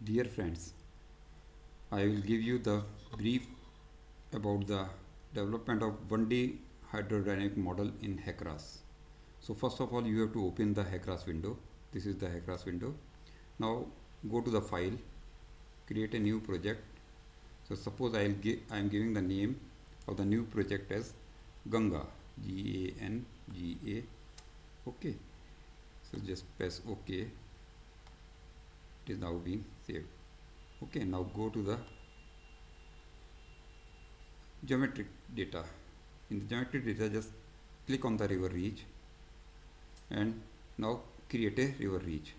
Dear friends, I will give you the brief about the development of 1D hydrodynamic model in HEC-RAS. So first of all, you have to open the HEC-RAS window. This is the HEC-RAS window. Now go to the file, create a new project. So suppose I am giving the name of the new project as Ganga, Ganga. Okay. So just press OK. It is now being saved. Okay, now go to the geometric data. In the geometric data, just click on the river reach and now create a river reach.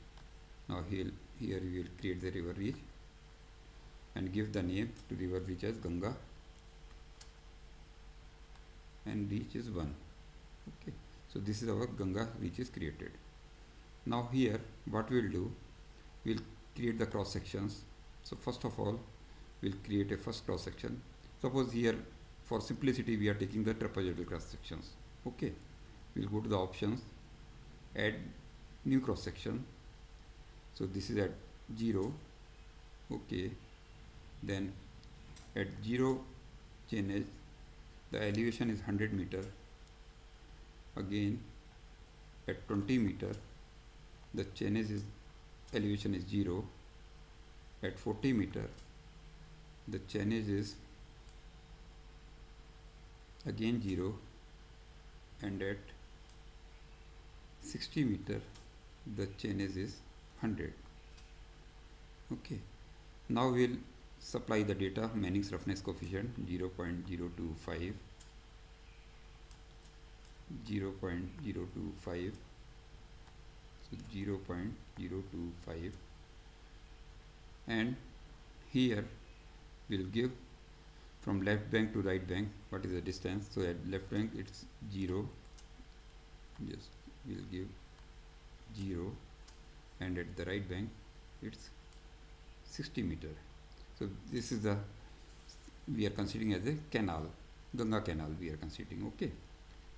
Now here we will create the river reach and give the name to river reach as Ganga, and reach is 1. Okay, so this is our Ganga reach is created. Now here what we will do, we will create the cross sections. So first of all, we will create a first cross section. Suppose here for simplicity we are taking the trapezoidal cross sections. Okay, we will go to the options, add new cross section. So this is at 0. Okay, then at 0 chainage the elevation is 100 meter. Again at 20 meter the chainage is elevation is 0. At 40 meter the chainage is again 0, and at 60 meter the chainage is 100. Okay, now we will supply the data. Manning's roughness coefficient 0.025, 0.025, so 0.025, and here we'll give from left bank to right bank what is the distance. So at left bank it's 0, just we'll give 0, and at the right bank it's 60 meter. So this is the, we are considering as a canal, Ganga canal we are considering. Okay,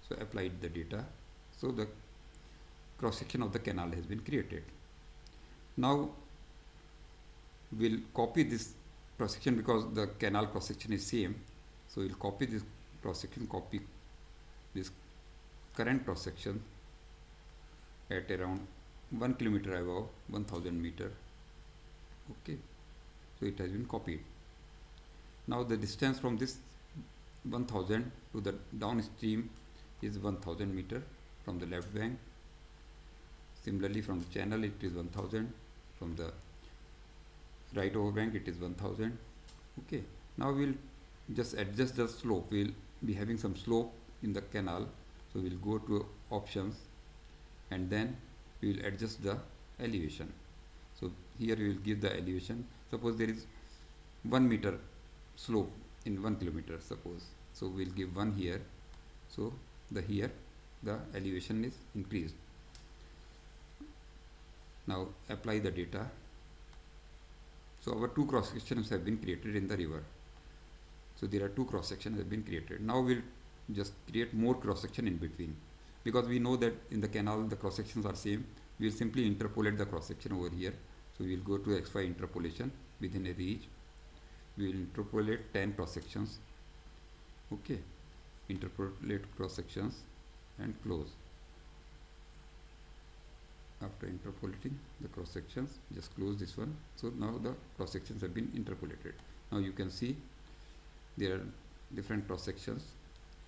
so applied the data, so the cross section of the canal has been created. Now we'll copy this cross section because the canal cross section is same. So we'll copy this cross section, copy this current cross section at around 1 kilometer above 1000 meter. Okay, so it has been copied. Now the distance from this 1000 to the downstream is 1000 meter from the left bank. Similarly from the channel it is 1000, from the right over bank it is 1000. Okay, now we'll just adjust the slope. We'll be having some slope in the canal, so we'll go to options and then we will adjust the elevation. So here we will give the elevation. Suppose there is 1 meter slope in 1 kilometer, suppose, so we'll give 1 here. So here the elevation is increased. Now apply the data. So our two cross sections have been created in the river. So there are two cross sections have been created. Now we'll just create more cross section in between, because we know that in the canal the cross sections are same. We will simply interpolate the cross section over here. So we will go to XY interpolation within a reach. We will interpolate 10 cross sections. Okay, interpolate cross sections and close. After interpolating the cross sections, just close this one. So now the cross sections have been interpolated. Now you can see there are different cross sections.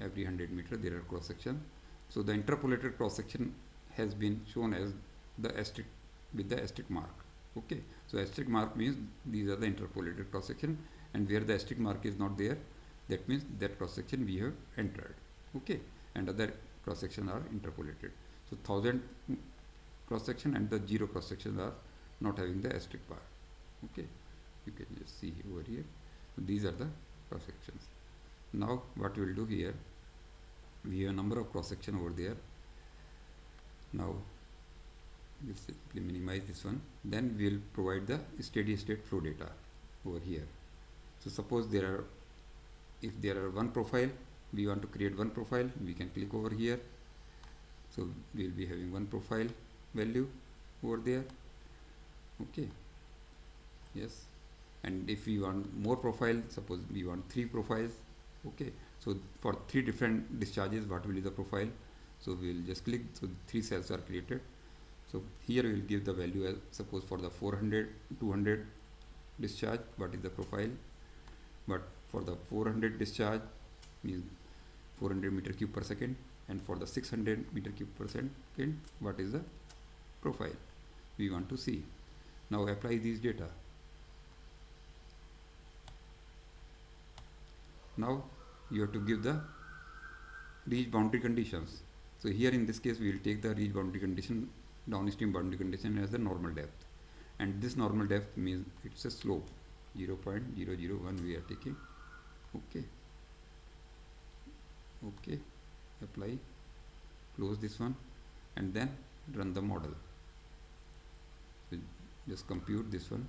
Every 100 meter there are cross sections. So the interpolated cross section has been shown as the asterisk, with the asterisk mark. Okay, so asterisk mark means these are the interpolated cross section, and where the asterisk mark is not there, that means that cross section we have entered. Okay, and other cross sections are interpolated. So 1000 cross section and the 0 cross sections are not having the asterisk bar. Okay, you can just see over here. So these are the cross sections. Now what we will do here, we have a number of cross section over there. Now we'll simply minimize this one. Then we will provide the steady state flow data over here. So suppose if there are one profile, we want to create one profile, we can click over here. So we will be having one profile value over there. Okay, Yes. And if we want more profile, suppose we want 3 profiles. Okay, so for 3 different discharges, what will be the profile? So we will just click, so 3 cells are created. So here we will give the value as, suppose for the 400 200 discharge, what is the profile? But for the 400 discharge means 400 meter cube per second, and for the 600 meter cube per second, what is the profile we want to see? Now apply these data. Now you have to give the reach boundary conditions. So here in this case we will take the reach boundary condition, downstream boundary condition, as the normal depth, and this normal depth means it's a slope 0.001 we are taking. Okay, okay, apply, close this one, and then run the model. So just compute this one.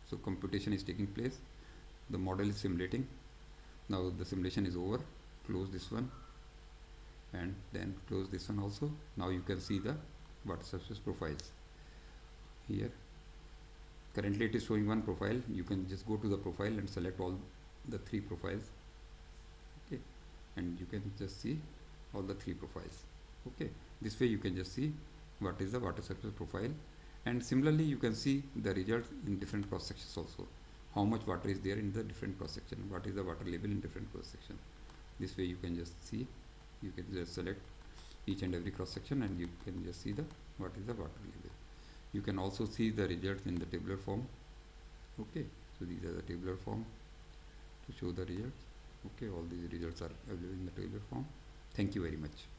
So computation is taking place, the model is simulating. Now the simulation is over, close this one and then close this one also. Now you can see the water surface profiles here. Currently it is showing one profile. You can just go to the profile and select all the 3 profiles. Okay, and you can just see all the 3 profiles. Okay, this way you can just see what is the water surface profile, and similarly you can see the results in different cross sections also. How much water is there in the different cross section, what is the water level in different cross section. This way you can just see, you can just select each and every cross section and you can just see the what is the water level. You can also see the results in the tabular form. Okay, so these are the tabular form to show the results. Okay, all these results are available in the tabular form. Thank you very much.